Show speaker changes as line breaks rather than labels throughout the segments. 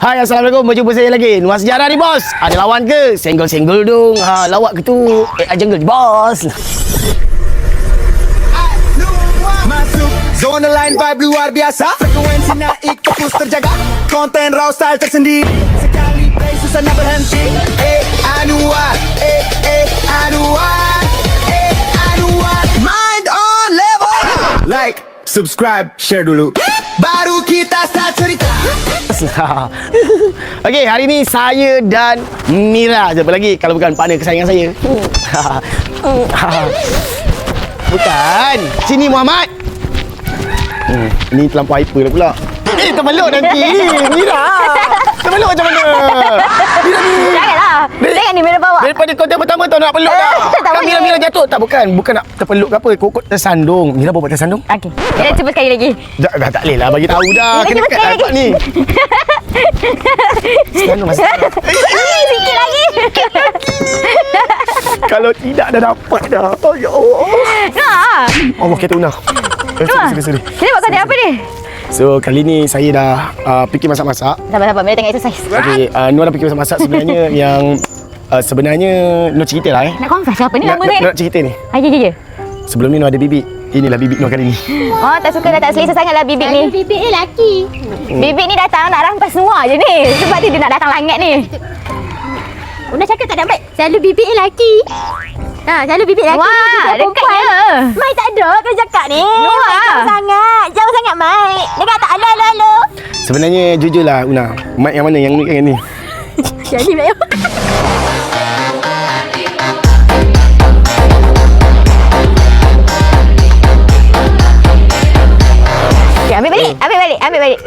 Hai, Assalamualaikum. Berjumpa saya lagi. Nuansa Sejarah ni, bos. Ada lawan ke? Senggol-senggol dong. Lawak ke tu? Jungle, bos.
Masuk zona line, vibe luar biasa. Frekuensi naik, fokus terjaga. Konten raw, style tersendiri. Sekali play, susah nak berhenti. Anwar, Anwar, Anwar. Mind on level. Like, subscribe, share dulu. Baru kita start cerita.
Okey, hari ni saya dan Mira. Siapa lagi kalau bukan partner kesayangan saya? Bukan. Sini Muhammad. Ni terlampau hyper dah pula. Termeluk nanti. Mira. Termeluk macam mana? Mira ni.
Janganlah. Jangan ni Mira bawa.
Daripada konten pertama tahu nak peluk dah. Kan Mira jatuh. Tak, bukan nak terpeluk ke apa. Kokot tersandung. Mira bawa tersandung.
Okey. Kita cuba sekali lagi.
Dah tak boleh lah bagi tahu dah. Kena kat dapat ni. Sekarang masih.
Sikit lagi.
Kalau tidak dah dapat dah. Oh ya Allah.
Nah.
Allah kata Una. Sorry.
Kita buat konten apa ni?
So kali ni saya dah fikir masak-masak.
Sabar. Mira tengah exercise.
Okey, Nur dah fikir masak-masak sebenarnya yang sebenarnya Nur cerita lah
Nak confess apa ni lama ni?
Nak cerita ni.
Ya.
Sebelum ni Nur ada bibik. Inilah bibik Nur kali ni.
Oh, tak suka dah, tak selesa sangat lah bibik ni.
Bibik ni lelaki.
Bibik ni datang nak rampas semua je ni. Sebab tu dia nak datang langat ni.
Una cakap tak ada baik. Selalu bibik ni lelaki. Selalu bibik lelaki.
Wah, dekatnya.
Mai tak ada kau cakap ni.
Wah.
Jauh sangat Mai. Dia kata alo.
Sebenarnya jujurlah Una, mic yang mana yang ni kan ni?
Jadi Mai.
Okay, ambil balik. Ambil balik.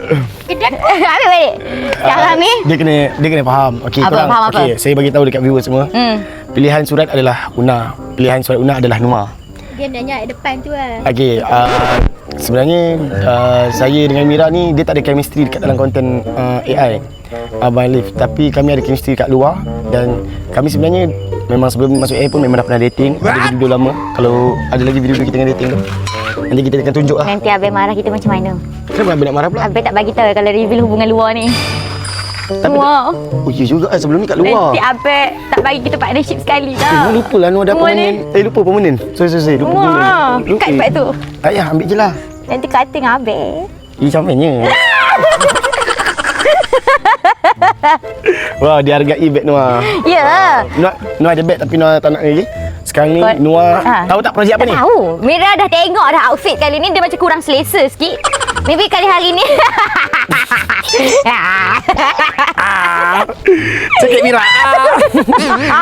Sekarang ni.
Dia kena faham. Okey,
Apa,
korang.
faham apa?
Okey, saya bagi tahu dekat viewers semua. Pilihan surat adalah Una. Pilihan surat Una adalah Noah.
Dia nanya at depan tu lah.
Okey, sebenarnya saya dengan Mira ni dia tak ada chemistry dekat dalam konten AI Abang Alif, tapi kami ada chemistry kat luar dan kami sebenarnya memang sebelum masuk AI pun memang dah pernah dating. Ada video lama. Kalau ada lagi video kita dengan dating tu, nanti kita akan tunjuk lah.
Nanti Abang marah kita macam mana?
Kenapa Abang nak marah pula?
Abang tak bagi tahu kalau reveal hubungan luar ni.
Tapi
Wow.
oh ya juga sebelum ni kat luar.
Nanti Abang tak bagi kita partnership sekali
Nur
tau.
lupa lah Nur ada
Semua
permanent. Lupa permanent. Sorry. Lupa
Wah,
permanent.
kat beg tu.
Ayah ambil je lah.
Nanti kata dengan Abang.
Campainya. Wah, dia hargai beg Noah.
Ya.
Noah ada beg tapi Noah tak nak lagi. Sekarang ni Noah tahu tak projek apa ni?
Tahu. Mira dah tengok dah outfit kali ni dia macam kurang selesa sikit. Maybe kali hari ni.
Cekik Mira.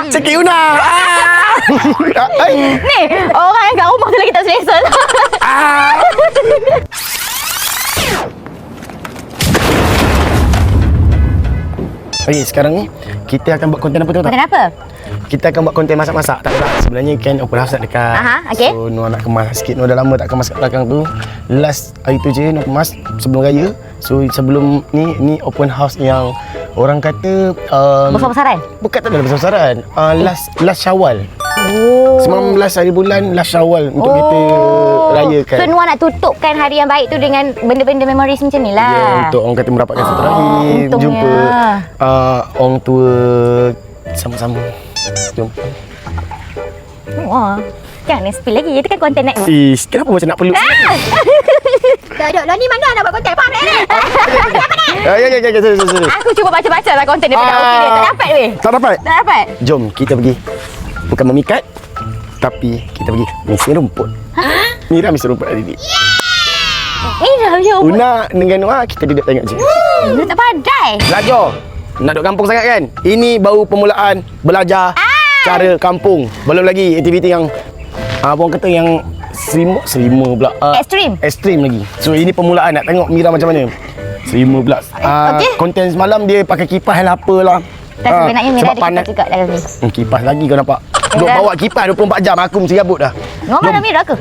Cekik Una.
Ni, orang yang kat rumah tu lagi tak selesa tau.
Okey, sekarang ni kita akan buat konten apa tahu tak?
Konten apa?
Kita akan buat konten masak-masak. Tak ada. Sebenarnya kan open house nak dekat.
Okey.
So Noah nak kemas sikit. Noah dah lama tak kemas kat belakang tu. Last hari tu je Noah kemas sebelum raya. So sebelum ni open house yang orang kata
Besar-besaran?
bukan, tak ada besar-besaran. Last Syawal.
Oh.
19 hari bulan last Syawal untuk kita rayakan.
So Noah nak tutupkan hari yang baik tu dengan benda-benda memories macam ni lah.
Ya, untuk orang kata merapatkan silaturahim,
untungnya.
jumpa orang tua sama-sama. Jumpa.
Wah. Jangan spill lagi. Itu kan konten next.
Ish, kenapa macam nak peluk?
Tak ada. Lah ni mana nak buat konten? Faham tak ni?
Ya, sorry.
Aku cuba baca-baca lah konten daripada outfit dia. Tak dapat weh.
Tak dapat?
Tak dapat.
Jom kita pergi. Bukan memikat, tapi kita pergi mesin rumput. Mira mesin rumput hari ni.
Mira je.
Una dengan Noah kita duduk tengok je.
Dia tak pandai.
Belajar. Nak duduk kampung sangat kan? Ini baru permulaan belajar cara kampung. Belum lagi aktiviti yang orang kata yang serima pula. Ekstrim lagi. So ini permulaan nak tengok Mira macam mana. Serima pula.
Okey.
Konten semalam dia pakai kipas lah apalah.
Tak sebenarnya Mira
sebab
ada
panas.
kipas juga dalam ni.
Kipas lagi kau nampak. Duk
Mira.
bawa kipas 24 jam aku mesti gabut dah.
Noah marah Mira ke?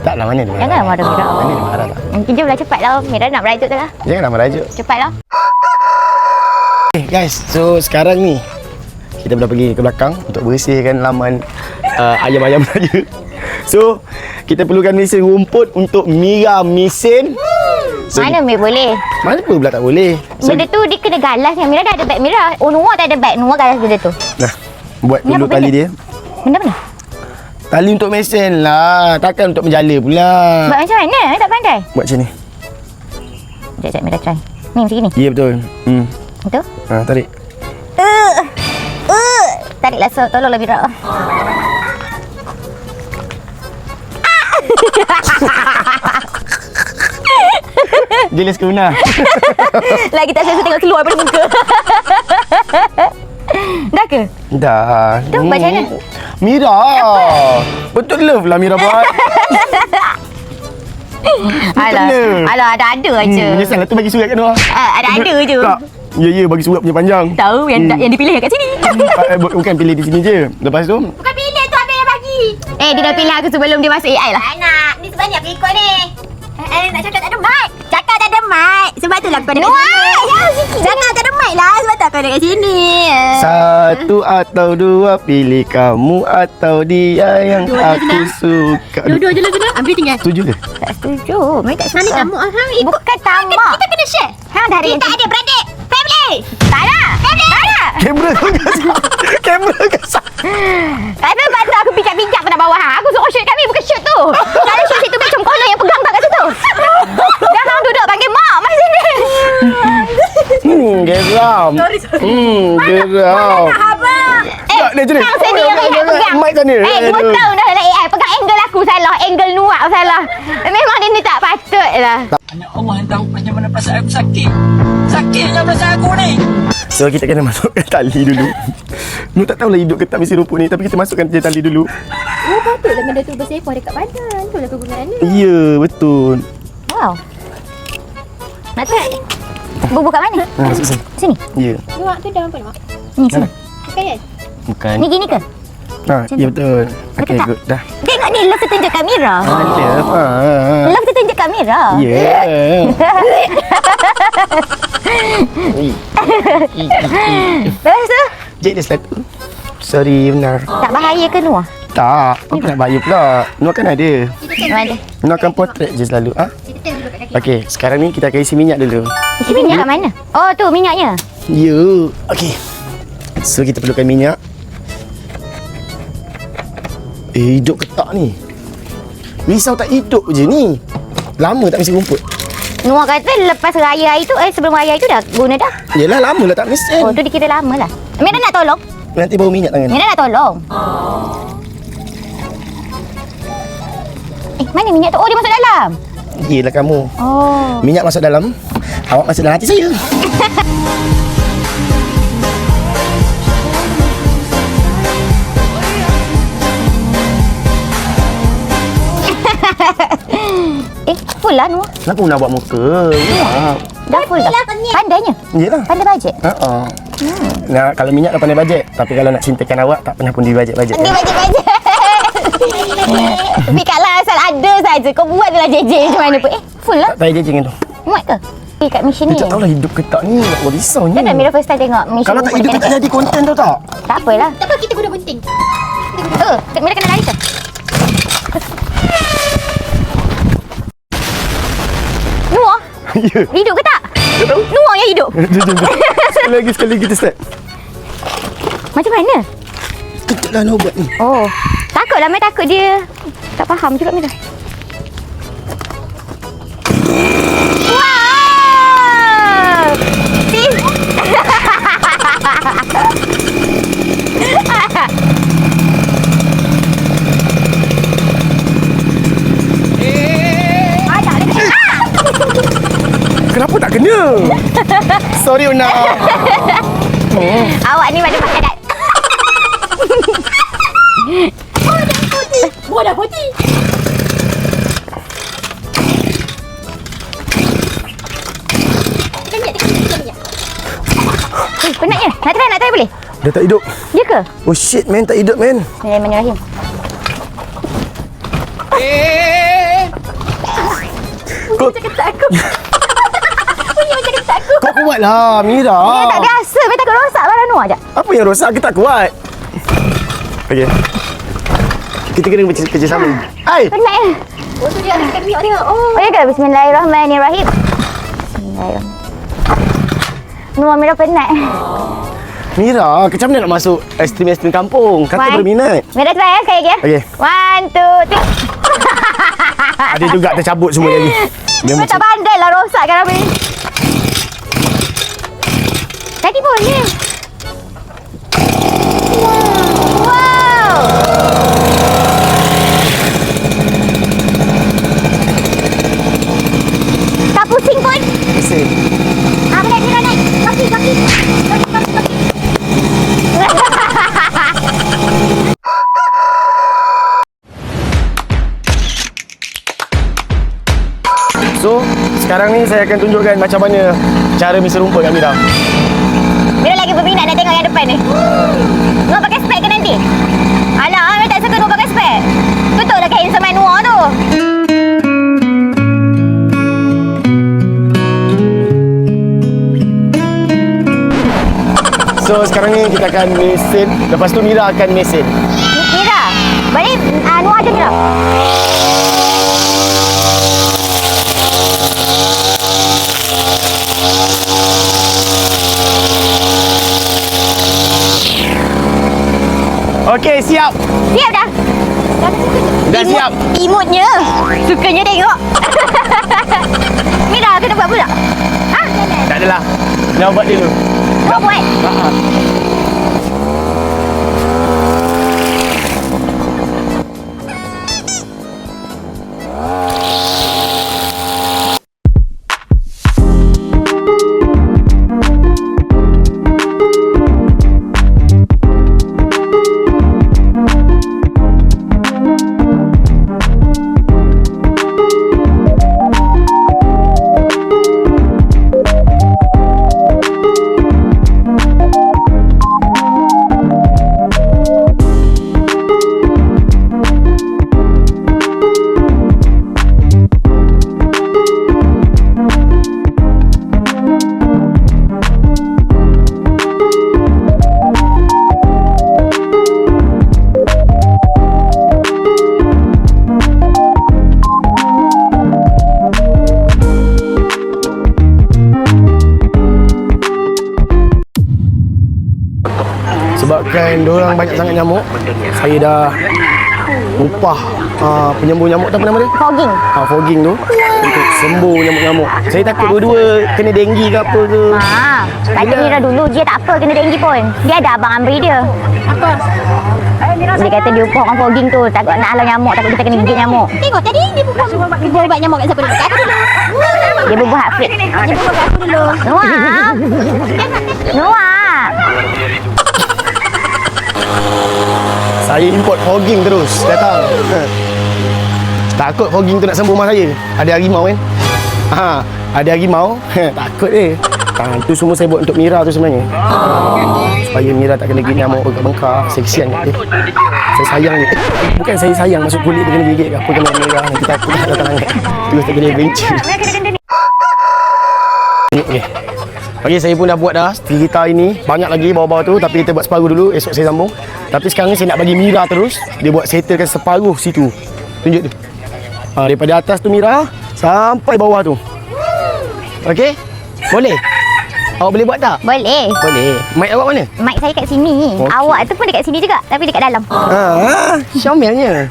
Taklah mana dia.
Jangan marah Mira.
Mana dia marah lah.
Mungkin jomlah cepatlah. Mira nak merajuk tu lah.
Janganlah merajuk.
Cepatlah.
Okay, guys, so sekarang ni kita dah pergi ke belakang untuk bersihkan laman ayam-ayam saja. So, kita perlukan mesin rumput untuk Mira mesin
Mana Mir boleh?
Mana pula tak boleh.
Benda tu dia kena galas kan. Mira dah ada beg Mira. Oh, Noah tak ada beg. Noah galas benda tu.
Dah. Buat
Ni
dulu
apa
tali
benda?
dia.
Benda mana?
Tali untuk mesin lah. Takkan untuk menjala pula.
Buat macam mana? Tak pandai.
Buat macam ni.
Sekejap, Mira try. Ni macam ni.
Ya betul.
Betul?
Tarik.
Tariklah so. Tolonglah Mira.
Jelas ke Una?
Lagi tak selesa tengok keluar daripada muka. Dah ke?
Dah.
Tu macam mana?
Mira. Betul love lah Mira buat.
Alah, ada aja.
Menyesal lah tu bagi surat kat Noah.
Ada je.
Tak. Ya, bagi surat punya panjang.
Tahu yang dipilih kat sini.
Bukan pilih di sini je. Lepas tu,
Bukan pilih tu, Abang yang bagi.
Dia dah pilih aku sebelum dia masuk AI lah.
Anak, ni sebanyak pengikut ni. Nak cakap tak ada mic. Cakap tak ada mic. Sebab tu lah kau ada kat sini. Cakap tak ada mic lah. Sebab tu kau ada kat sini.
satu atau dua, pilih kamu atau dia yang aku suka.
Dua-dua je lah sana. Ambil tinggal.
Setuju ke?
Tak setuju. Mereka tak
Sana
suka.
tamu.
Bukan tamak.
Kita kena share.
Hang dah ada yang
Kita ada beradik. Family.
Tak nak. Tak nak.
Kamera kau gasak. Kamera gasak.
Kata patut aku pijak-pijak pada bawah hang. Aku suruh shoot kami bukan shoot tu. Kalau shoot situ macam kono yang pegang tak kat situ. Dah hang duduk panggil mak mari sini.
Geram. Geram.
Abang.
Tak, dia macam ni.
Hang sendiri yang nak pegang.
Mic sana.
2 tahun dah dalam AI. Pegang angle aku salah. Angle nuak salah. Memang dia ni tak patut lah.
Hanya Allah yang tahu macam mana perasaan aku sakit. Sakitnya perasaan aku ni.
So kita kena masukkan tali dulu. Lu tak tahulah hidup ke tak mesti rumput ni, tapi kita masukkan je tali dulu.
Oh, patutlah benda tu bersepah dekat badan. Itulah kegunaannya.
Ya, betul.
Wow. Nak try? Bubuh kat mana?
Masuk sini.
Sini.
Ya.
Luak tu dah nampak mak.
Ni sini.
Kan?
Bukan.
Ni gini ke?
Ya betul. Okey,
tak?
good. Dah.
Tengok ni love tertunjuk kat Mira.
Ada apa?
Love tertunjuk kat Mira.
Ya.
Lepas tu,
Jek dia satu. Sorry, benar.
tak bahaya ke Noah?
Tak. Apa nak bahaya pula? Nuh kan ada.
Mana?
Nuh akan potret je selalu. Ah.
Kita tengok dulu kat kaki.
Okey, sekarang ni kita akan isi minyak dulu.
Isi minyak kat mana? Oh, tu minyaknya.
Ya. Okey. So kita perlukan minyak. Hidup ke tak ni? Risau tak hidup je ni. Lama tak mesti rumput.
Noah kata lepas raya hari tu, sebelum raya hari tu dah guna dah.
Yelah, lama lah tak mesin.
Oh, tu dikira lama lah. Mira nak tolong?
Nanti bau minyak tangan.
Mira nak tolong? Mana minyak tu? Oh, dia masuk dalam.
Yelah kamu.
Oh.
Minyak masuk dalam, awak masuk dalam hati saya.
Full lah Noah.
Kenapa nak buat muka?
Dah full dah. Pandainya.
Yelah.
Pandai bajet.
Nah, kalau minyak dah pandai bajet. Tapi kalau nak cintakan awak, tak pernah pun dibajet-bajet.
Dia bajet-bajet. Tapi kalau asal ada saja, kau buat je lah jeje macam mana pun. Full lah.
Tak payah jejeng tu.
Muat ke? Kat mission ni.
Dia tak tahulah hidup ke tak ni. Nak buat risau ni.
Kan Mira first time tengok mission.
Kalau tak hidup, tak jadi konten tau tak?
Tak apalah.
Tak apa, kita guna gunting.
Mira kena lari ke? Noah,
Ya.
hidup ke tak?
Tak tahu.
Noah yang hidup.
Jom. Sekali lagi kita start.
Macam mana?
Kejaplah nak buat ni.
Oh, takutlah Mira takut dia. Tak faham juga Mira. Wow! See?
Kenapa tak kena? Sorry Una.
Awak ni pada makan tak?
Buat dah putih. Tekan minyak.
Penatnya. Nak try boleh?
Dah tak hidup.
Ya ke?
Oh shit man, tak hidup man.
Bismillahirrahmanirrahim.
Kau
Macam ketak aku. Bunyi macam ketak aku.
kau kuat lah Mira.
Dia tak biasa. Dia takut rosak barang Noah je.
Apa yang rosak? Kita tak kuat. Okey. Kita kena kerja sama. Hai.
Penat ya?
Oh, tu dia tekan minyak tengok. Oh.
Oh ya ke? Bismillahirrahmanirrahim. Ayo. Nuah Mira penat.
Mira, macam mana nak masuk ekstrim-ekstrim kampung? Kata
One.
berminat.
Mira try sekali lagi.
Okey.
1, 2, 3.
Ada juga tercabut semua lagi. Dia
Kau tak pandai lah rosakkan apa ni. Tadi boleh. Wow. Tak pusing pun.
Mesin.
Naik, Mira naik. Kaki. Kaki.
So, sekarang ni saya akan tunjukkan macam mana cara misi rumput kat Mira.
Mira lagi berminat nak tengok yang depan ni. Nuah pakai spek ke nanti? Alah, Mira tak suka Nuah pakai spek. Betul lah kain semen Nuah tu.
So, sekarang ni kita akan mesin. Lepas tu Mira akan mesin.
Mira, balik Nuah aja Mira.
Okey, siap.
Siap dah.
Dah siap.
Imutnya. Sukanya tengok. Mira, kena buat pula. Ha?
Tak adalah. Nak buat dulu.
Kau buat.
Sebabkan diorang banyak sangat nyamuk, saya dah upah penyembuh nyamuk tu apa nama dia?
Fogging.
Fogging tu untuk sembuh nyamuk-nyamuk. Saya takut dua-dua kena denggi ke apa ke.
Kata Mira dulu dia tak apa kena denggi pun. Dia ada abang Amri dia. Apa? Dia kata dia upah orang fogging tu. Takut nak halau nyamuk, takut kita kena gigit nyamuk.
Tengok tadi dia bubuh ubat nyamuk kat siapa dulu? Kat aku dulu.
Dia berbuat hafid.
Dia bubuh kat aku dulu.
Noah. Noah.
Saya import fogging terus datang. Takut fogging tu nak sembuh rumah saya. Ada harimau kan? Ada harimau. Takut dia. Itu semua saya buat untuk Mira tu sebenarnya. Supaya Mira tak kena gigit nyamuk bengkak-bengkak. Saya kesian kat dia. Saya sayang dia. Bukan saya sayang, masuk kulit dia kena gigit ke apa kena Mira. Nanti takut tak datang angkat. Terus tak kena benci. Okey. Okey, saya pun dah buat dah cerita ini. Banyak lagi bawah-bawah tu, tapi kita buat separuh dulu, esok saya sambung. Tapi sekarang ni saya nak bagi Mira terus. Dia buat settlekan separuh situ. Tunjuk tu. Daripada atas tu Mira sampai bawah tu. Okey? Boleh? Awak boleh buat tak?
Boleh.
Boleh. Mic awak mana?
Mic saya kat sini.
Okey.
Awak tu pun dekat sini juga, tapi dekat dalam.
Syomelnya.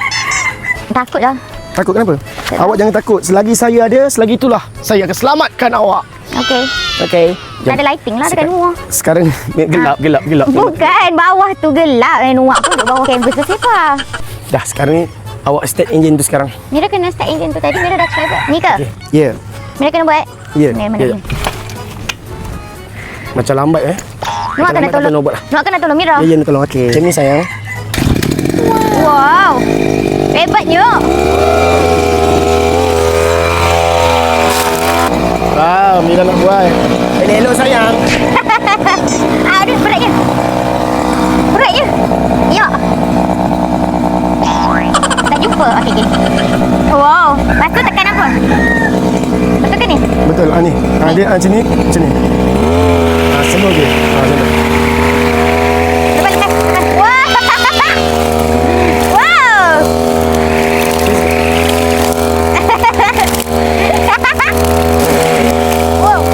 Takut lah.
Takut kenapa? Awak jangan takut. Selagi saya ada, selagi itulah saya akan selamatkan awak.
Okey.
Okey.
Tak ada lighting lah dekat luar.
Sekarang gelap.
Bukan, bawah tu gelap. Nuak pun duduk bawah kanvas tu siapa?
Dah, sekarang ni awak start engine tu sekarang.
Mira kena start engine tu tadi. Mira dah try buat. Ni ke?
Ya.
Mira kena buat?
Ya.
Ni, mana
Ya.
ni?
Macam lambat
Nuak kena tolong.
Nak buat lah.
Nuak kena tolong Mira.
Ya, nak tolong. Okey. Macam ni sayang.
Wow. Hebatnya.
Wow, Mira nak buat. Elok sayang.
Aduh, berat je. Berat je. Ya. Tak jumpa. Okey. Wow. Lepas tu tekan apa? Betul ke ni?
Betul. Ni. Dia macam ni. Macam ni. Semua je. Semua.
Tekan. Wow. Wow.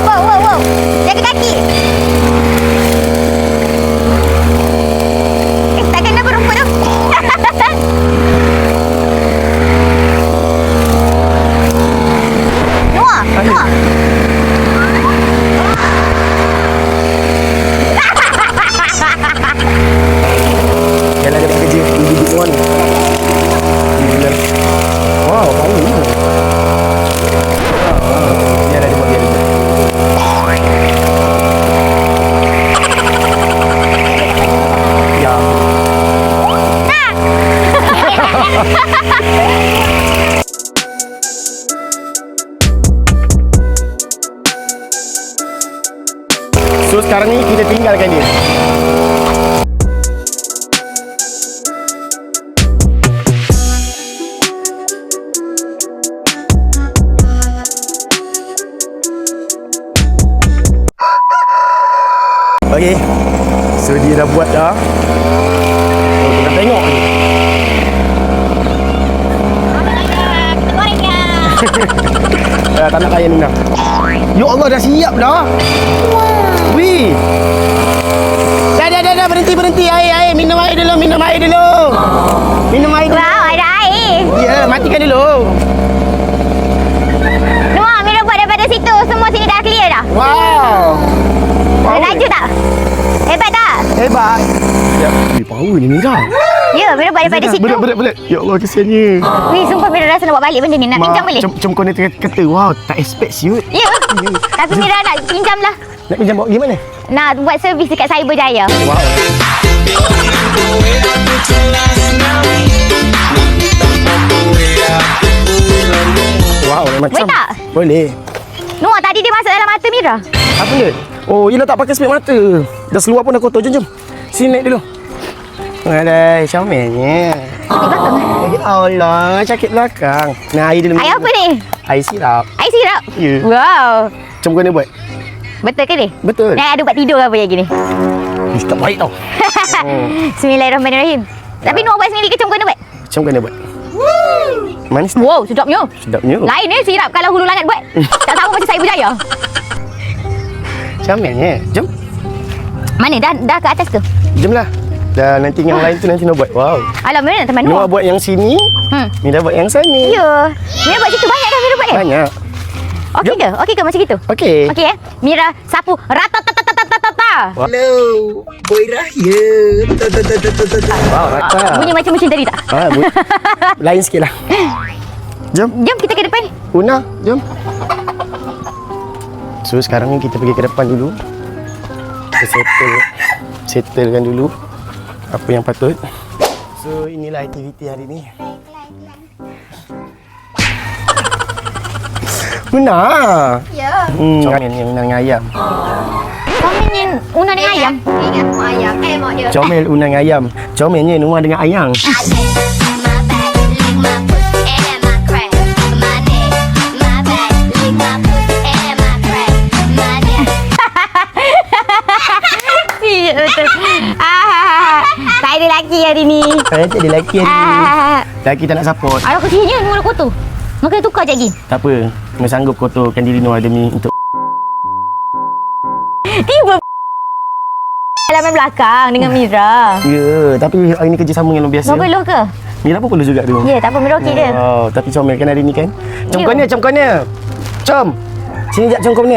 Wow.
buatkan dia. Okey. So dia dah buat dah. Oh, kita tengok ni. Tak nak kaya Nina. Ya Allah, dah siap dah. Wih. Dah berhenti. Air. Minum air dulu. Minum air dulu.
Wow, ada air.
Ya, matikan dulu.
Noah, Mira buat daripada situ. Semua sini dah clear dah.
Wow.
Laju tak? Hebat tak?
Hebat. Ya, power ni Mira.
Ya, Mira buat daripada situ.
Berat. Ya Allah, kesiannya.
Wih, sumpah Mira rasa nak buat balik benda ni. Nak pinjam boleh?
Macam kau ni kata, wow, tak expect siut.
Ya. Tapi Mira nak pinjam lah.
Nak pinjam bawa pergi mana?
Nak buat servis dekat Cyberjaya.
Wow. Wow, macam.
Boleh tak?
Boleh.
Noah, tadi dia masuk dalam mata Mira.
Apa dia? Oh, yelah tak pakai spek mata. Dah seluar pun dah kotor. Jom. Sini naik dulu. Alah, comelnya. Ya Allah, sakit belakang. Nah, air dulu.
Air apa ni?
Air sirap.
Air sirap?
Ya.
Wow.
Macam kau ni buat?
Betul ke ni?
Betul.
Nak ada buat tidur ke apa yang gini?
Ish, tak baik tau.
Bismillahirrahmanirrahim. Tapi Noah buat sendiri ke macam mana buat?
Macam kau ni buat? Manis tak?
Wow, sedapnya.
Sedapnya.
Lain sirap kalau Hulu Langat buat. Tak sama macam Cyberjaya.
Comelnya. Jom.
Mana? Dah ke atas ke?
Jomlah. Dah nanti yang lain tu nanti nak buat. Wow.
Alah, Mira nak teman
Mira
Noah.
buat yang sini. Mira buat yang sana.
Ya. Mira buat situ banyak dah Mira buat
Banyak.
Okey ke? Okey ke macam gitu?
Okey.
Okey Mira sapu rata-tata-tata-tata-tata.
Hello, boy Rahya.
Wow, rata.
Bunyi macam mesin tadi tak?
Lain sikit lah. Jom.
Jom kita ke depan.
Una, jom. So sekarang ni kita pergi ke depan dulu. Kita settlekan dulu apa yang patut. So inilah aktiviti hari ni. Una.
Ya.
Comel ni Una dengan ayam.
Komen Una dengan ayam.
Ingat mak ayam. Mak dia.
Comel Una dengan ayam. Comelnya Una dengan ayam.
Ya betul. Tak ada lelaki hari ni.
Saya tak ada lelaki hari ni. Lelaki tak nak support.
Alah kesiannya Noah kotor. Maka tukar je lagi.
Tak apa. Kena sanggup kotorkan diri Noah demi untuk
Tiba halaman belakang dengan Mira.
Ya, tapi hari ni kerjasama yang luar biasa.
Kau perlu ke?
Mira pun perlu juga dulu.
Ya, tak apa Mira okey dia.
Oh, tapi comel kan hari ni kan?
Ya.
Com kau ni. Com. Sini jap com kau ni.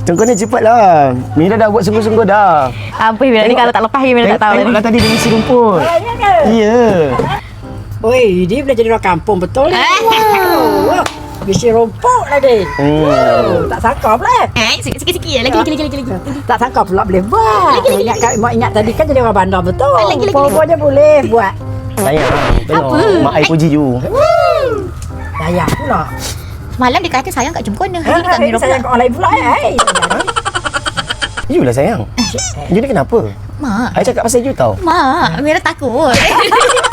Com kau ni cepatlah. Mira dah buat sungguh-sungguh dah.
Apa Mira ni kalau tak lepas Mira tak tahu.
Tengoklah tadi dia isi rumput. Ya.
Oi, dia boleh jadi orang kampung betul ni. Wow. Bisi rumput lah dia. Tak sangka pula.
Sikit-sikit lagi.
Tak sangka pula boleh buat. Mak ingat tadi kan jadi orang bandar betul.
Lagi.
Popo je boleh buat.
Sayang. Tengok. Mak ai puji you.
Sayang pula.
Malam dia kata sayang kat Jemkona. Hari ni kat Mira
Sayang kat orang lain pula.
You lah sayang. You ni kenapa?
Mak.
I cakap pasal you tau.
Mak, Mira takut.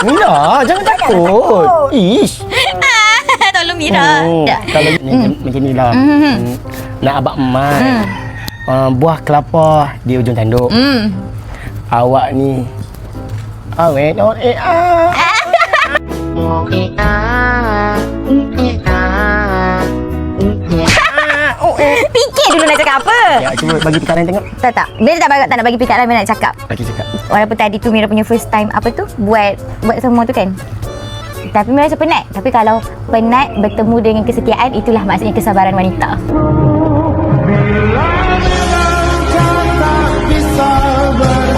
Mira, jangan takut. Ish.
Tolong Mira.
Kalau macam ni lah. Nak abang emas. Buah kelapa di ujung tanduk. Awak ni awet on
Fikir dulu nak cakap apa.
Ya, cuba bagi pikat lain tengok.
Tak. Dia tak nak bagi pikat lain nak cakap.
Bagi cakap.
Walaupun tadi tu Mira punya first time apa tu buat semua tu kan. Tapi Mira rasa penat. Tapi kalau penat bertemu dengan kesetiaan, itulah maksudnya kesabaran wanita.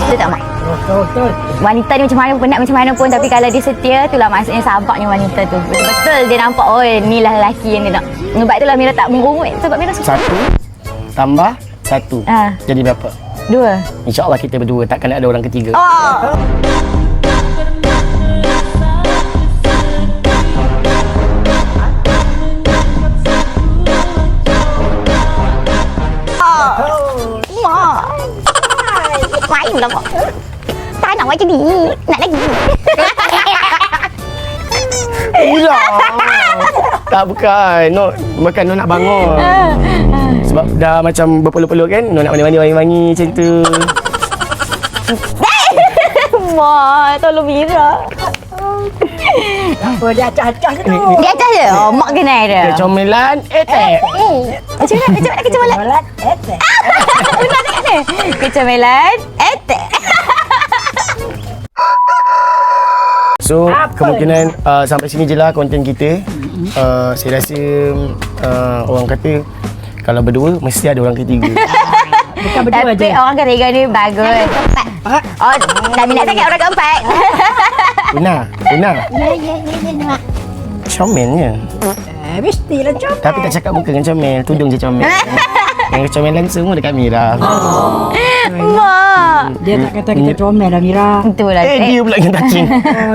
Betul tak Mak?
Betul.
Wanita ni macam mana pun penat macam mana pun, tapi kalau dia setia, itulah maksudnya sabarnya wanita tu. Betul dia nampak, oh inilah lelaki yang dia nak. Sebab itulah Mira tak mengungut. Sebab Mira suka.
1 tambah 1 jadi berapa?
2.
InsyaAllah kita berdua, takkan ada orang ketiga.
Oh. Main pula kau. Tak nak macam ni. Nak lagi.
Mira. Tak bukan. Bukan nak bangun. Sebab dah macam berpeluk-peluk kan. Nak mandi-mandi wangi-wangi macam tu.
Mak, tolong Mira.
Apa dia acah-acah je tu?
Dia atas je? Oh, mak kenal dia.
Kecomelan attack.
Macam mana? Kecomelan.
Solat etek.
Una tengok ni. Kecomelan.
So kemungkinan sampai sini je lah konten kita. Saya rasa orang kata kalau berdua mesti ada orang ketiga.
Bukan berdua
Tapi
je.
orang ketiga ni bagus. Oh, dah minat sangat orang keempat.
Una.
Ya.
Comelnya.
Mestilah jom.
Tapi tak cakap muka dengan comel, tudung je comel. Yang comel langsung dekat Mira.
Mak.
Dia tak kata kita comel lah Mira.
Betul lah.
Dia pula yang touching.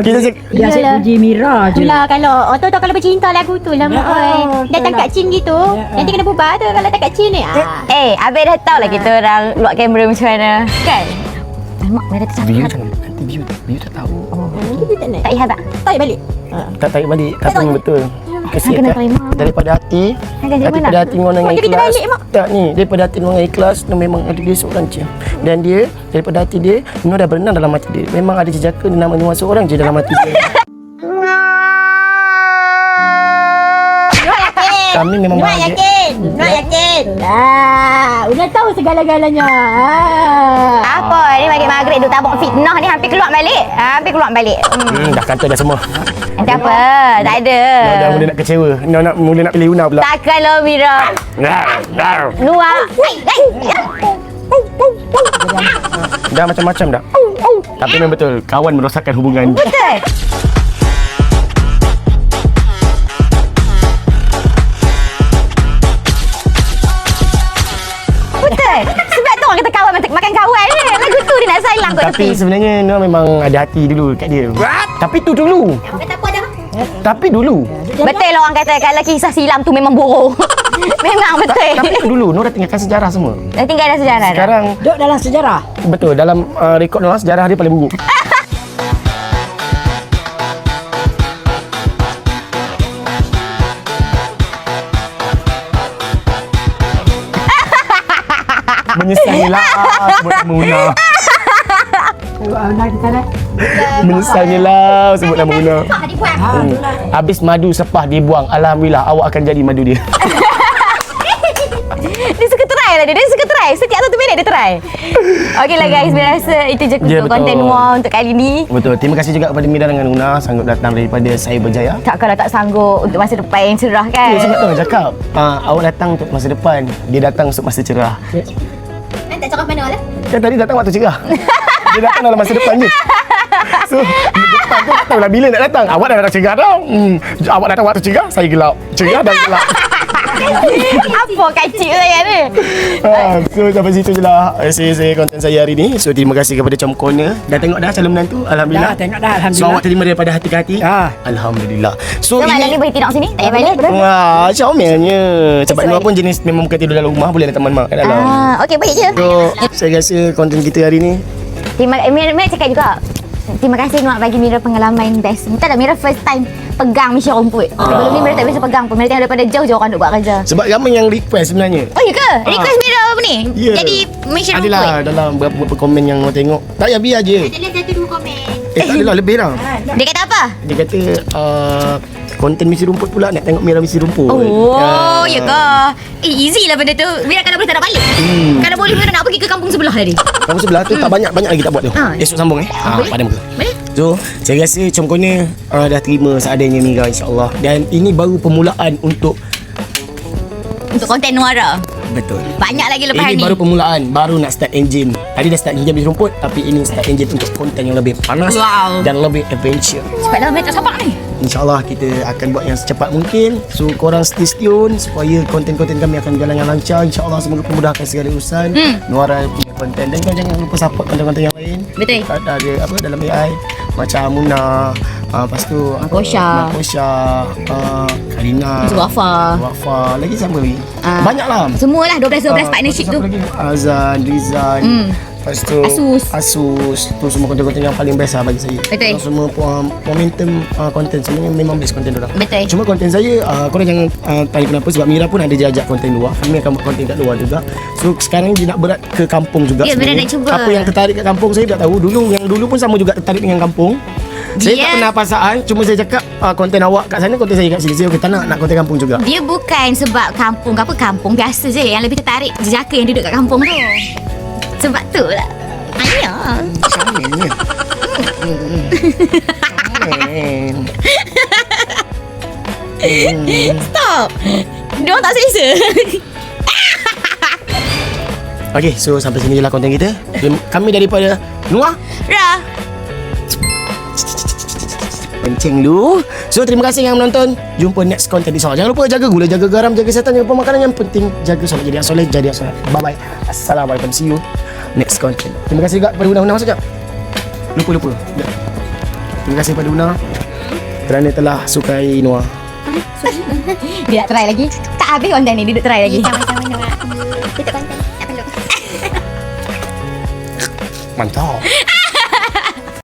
Kita cakap
Dia asyik puji Mira je.
Itulah kalau tahu kalau bercinta lagu tu lah mak oi. Datang
betul
kat Chin gitu. Nanti kena bubar tu kalau tak kat Chin ni.
Habis dah tahu lah kita orang luar kamera macam mana. Kan? Mak, dah tercakap.
view jangan. Nanti view tak tahu.
Tak
Tak payah tak?
tarik balik.
Tak tarik balik. Tapi memang betul. Kasi
Kena terima.
daripada hati.
Kasi mana?
Daripada hati orang dengan
Kita
ikhlas.
balik, Mak.
Tak ni, daripada hati orang dengan ikhlas dan memang ada dia seorang je. Dan dia daripada hati dia, Nur dah berenang dalam hati dia. Memang ada jejaka dia nama Nur seorang je dalam hati dia. Kami memang
Nak
bahagia.
yakin. Nak yakin.
Udah tahu segala-galanya.
Apa? Ni bagi Margaret duk tabung fitnah ni hampir keluar balik.
Dah kata dah semua.
Nanti apa? Tak ada.
Nur dah mula nak kecewa. Nur nak mula nak pilih Una pula.
Takkan lo Mira. Luar.
Dah macam-macam dah. Tapi memang betul, kawan merosakkan hubungan.
Betul. Betul. Sebab tu orang kata kawan makan kawan ni. Lagu tu dia nak sayang kot
Tapi
tepi.
sebenarnya Nur memang ada hati dulu kat dia. Tapi tu dulu.
Kata apa dah?
Tapi dulu.
Betul lah orang kata kalau kisah silam tu memang bohong. Memang betul.
Tapi tu dulu Nur dah tinggalkan sejarah semua.
Dah tinggal dah sejarah dah.
Sekarang
Duk dalam sejarah.
betul dalam rekod Nur sejarah dia paling buruk. Menyesalilah sebut nama Una.
Nak kita nak.
Menyesalilah sebut nama Una.
Pak dibuang.
Habis madu sepah dibuang. Alhamdulillah awak akan jadi madu dia.
Dia suka try lah dia. Dia suka try. Setiap 1 minit dia try. Okey lah guys. Saya rasa itu je
Ya,
untuk
betul.
konten Noah untuk kali ni.
Betul. Terima kasih juga kepada Mira dengan Una sanggup datang daripada Cyberjaya.
Tak kalau tak sanggup untuk masa depan yang cerah kan.
Ya, sebab tu orang cakap awak datang untuk masa depan. Dia datang untuk masa cerah.
Tak cakap mana lah.
Kan tadi datang waktu cerah. Dia datang dalam masa depan je. So, depan tu tak tahulah bila nak datang. Awak dah datang cerah dah. Awak datang waktu cerah, saya gelap. Cerah dan gelap.
Apa kacik saya ni?
So, sampai situ je lah saya konten saya hari ni. So, terima kasih kepada Com Corner. Dah tengok dah calon menantu? Alhamdulillah.
Dah tengok dah,
So,
alhamdulillah.
awak terima daripada hati ke hati? Alhamdulillah. So,
So, malam ni
ini...
boleh tidur sini? Tak payah balik?
Wah, comelnya. Sebab Nur pun jenis memang bukan tidur dalam rumah, boleh datang mak kat dalam.
Okey, baik je.
So, saya rasa konten kita hari ni
Mira cakap juga. Terima kasih Nuak bagi Mira pengalaman best. Betul tak Mira first time pegang mesin rumput. Sebelum ni Mira tak biasa pegang pun. Mira tengok daripada jauh je orang duk buat kerja.
sebab ramai yang request sebenarnya.
Oh ya ke? Request Mira apa ni?
Ya.
Jadi mesin rumput.
Adalah dalam beberapa komen yang orang tengok. Tak payah biar je.
Ada 1-2 komen.
Tak adalah lebih lah.
Dia kata apa?
Dia kata konten misi rumput pula nak tengok Mira misi rumput.
Oh, ya ke? Easy lah benda tu. Mira kalau boleh tak nak balik. Kalau boleh Mira nak pergi ke kampung sebelah tadi.
Kamu sebelah tu tak banyak lagi tak buat tu. Esok sambung pada muka.
Boleh?
So, saya rasa Com Corner dah terima seadanya Mira insya-Allah. Dan ini baru permulaan untuk
Untuk konten Nuara.
betul.
Banyak lagi lepas
Ini
ni.
baru permulaan, baru nak start engine. Tadi dah start engine misi rumput, tapi ini start engine untuk konten yang lebih panas
Wow.
dan lebih adventure.
Cepatlah Mira tak sabar ni.
InsyaAllah kita akan buat yang secepat mungkin. So korang stay tune supaya konten-konten kami akan berjalan dengan lancar. InsyaAllah semoga memudahkan segala urusan. Nuara punya konten. Dan kau jangan lupa support konten-konten yang lain.
Betul.
Ada apa dalam AI macam Muna, lepas tu
Makosha.
Karina,
Wafa.
Wafa, lagi siapa lagi?
Ah.
Banyak lah.
Semualah 12 partnership tu.
Siapa lagi? Azan, Rizan. Lepas tu Asus tu semua konten-konten yang paling best lah bagi saya.
Betul.
Orang semua momentum konten sebenarnya memang best konten orang.
Betul.
Cuma konten saya korang jangan tanya kenapa, sebab Mira pun ada dia ajak konten luar. Kami akan buat konten kat luar juga. So sekarang dia nak berat ke kampung juga.
Ya, benar
sebenarnya.
nak cuba.
Apa yang tertarik kat kampung saya tak tahu. Dulu pun sama juga tertarik dengan kampung. Saya tak pernah pasaan. Cuma saya cakap konten awak kat sana, konten saya kat sini. Saya tak nak konten kampung juga.
Dia bukan sebab kampung ke apa, kampung biasa je. Yang lebih tertarik jejaka yang duduk kat kampung tu. Sebab tu lah. Ayah. Stop. Diorang tak selesa.
Okay, so sampai sini je lah konten kita. Kami daripada Nuah
Rah.
Pencing dulu. So terima kasih yang menonton. Jumpa next content di Solat. Jangan lupa jaga gula, jaga garam, jaga kesihatan, jaga makanan. Yang penting jaga solat. Jadi yang soleh, jadi yang solat. Bye bye. Assalamualaikum. See you next content. Terima kasih juga kepada Una. Masuk jap. Lupa. Terima kasih kepada Una kerana telah sukai Noah.
Dia nak try lagi. Tak habis konten ni, dia duduk try lagi.
Sama-sama nak tutup konten. Tak perlu.
Mantap.